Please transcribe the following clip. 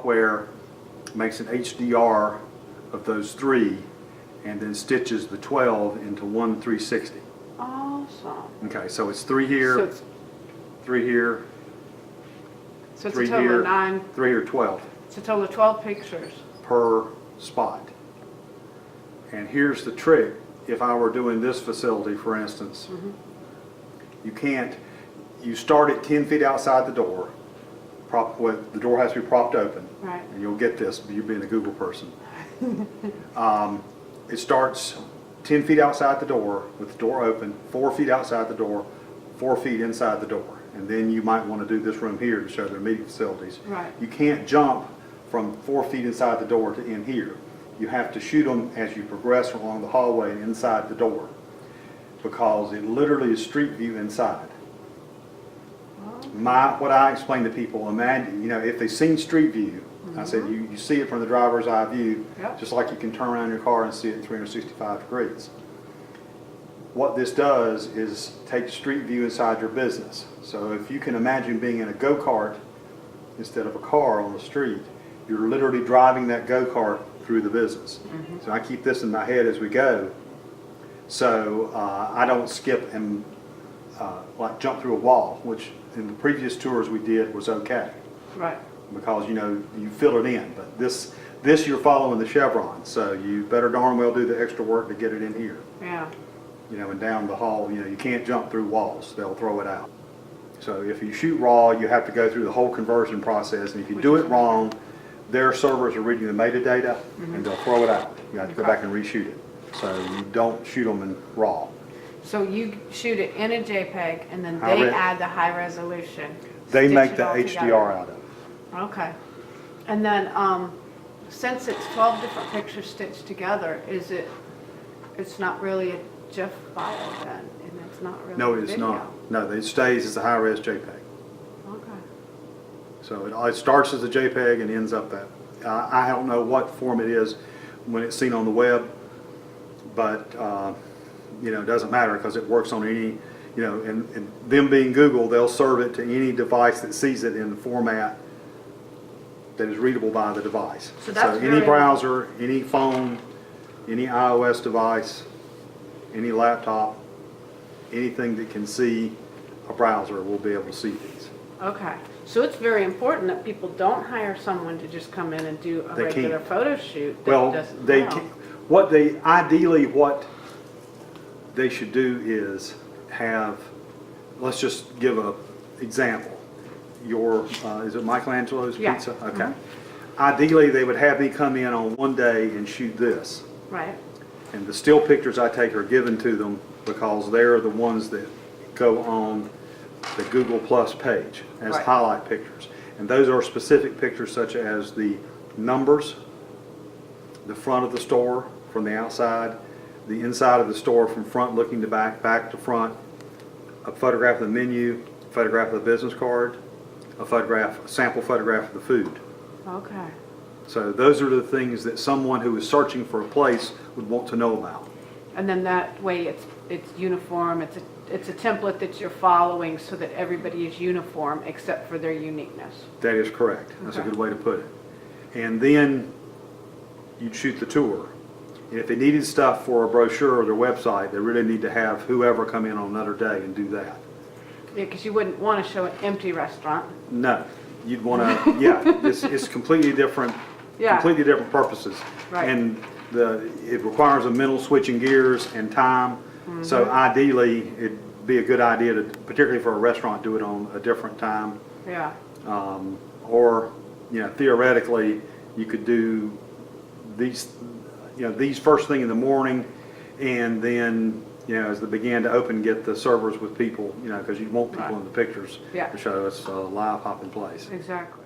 software makes an HDR of those 3 and then stitches the 12 into one 360. Awesome. Okay, so it's 3 here, So it's, 3 here, so it's 3 a total here, of 9. 3 here, 12 It's a total of 12 pictures. per spot. And here's the trick. If I were doing this facility, for instance, you start at 10 feet outside the door. The door has to be propped open. Right. And you'll get this, you being a Google person. It starts 10 feet outside the door with the door open, 4 feet outside the door, 4 feet inside the door. And then you might want to do this room here to show their meeting facilities. Right. You can't jump from 4 feet inside the door to in here. You have to shoot them as you progress along the hallway and inside the door, because it literally is street view inside. What I explain to people, imagine, if they've seen street view, I said you see it from the driver's eye view, Yep. just like you can turn around your car and see it 365 degrees. What this does is take street view inside your business. So if you can imagine being in a go-kart instead of a car on the street, you're literally driving that go-kart through the business. So I keep this in my head as we go, so I don't skip and like jump through a wall, which in the previous tours we did was okay, Right. because you fill it in. But this you're following the chevron, so you better darn well do the extra work to get it in here. Yeah. And down the hall, you can't jump through walls, they'll throw it out. So if you shoot raw, you have to go through the whole conversion process, and if you do it wrong, their servers are reading the metadata and they'll throw it out. You have to go back and reshoot it. So you don't shoot them in raw. So you shoot it in a JPEG, and then High they res- add the high resolution. They stitch make it the all HDR together. out of it. Okay. And then, since it's 12 different pictures stitched together, it's not really a GIF file then, and it's not really No, a it's video. not. No, it stays as a high-res JPEG. Okay. So it starts as a JPEG and ends up that. I don't know what form it is when it's seen on the web, but it doesn't matter, because it works on any, and them being Google, they'll serve it to any device that sees it in the format that is readable by the device. So that's any very- browser, any phone, any iOS device, any laptop, anything that can see a browser will be able to see these. Okay. So it's very important that people don't hire someone to just come in and do a They regular can't. photo shoot. That Well, doesn't they know. can, ideally what they should do is have, let's just give a example. Is it Michelangelo's Yeah. pizza? Okay. Ideally, they would have me come in on one day and shoot this. Right. And the still pictures I take are given to them, because they're the ones that go on the Google Plus page as Right. highlight pictures. And those are specific pictures, such as the numbers, the front of the store from the outside, the inside of the store from front looking to back, back to front, a photograph of the menu, a photograph of the business card, a sample photograph of the food. Okay. So those are the things that someone who is searching for a place would want to know about. And then that way it's uniform, it's a template that you're following so that everybody is uniform except for their uniqueness. That is correct. That's a Okay. good way to put it. And then you'd shoot the tour. And if they needed stuff for a brochure or their website, they really need to have whoever come in on another day and do that. Yeah, because you wouldn't want to show an empty restaurant. No, you'd want to, it's completely different, Yeah. completely different purposes. Right. And it requires a mental switching gears and time. So ideally, it'd be a good idea to, particularly for a restaurant, do it on a different time. Yeah. Or, theoretically, you could do these first thing in the morning, and then, as they began to open, get the servers with people, because you want people Right. in the pictures Yeah. to show us a live, hopping place. Exactly.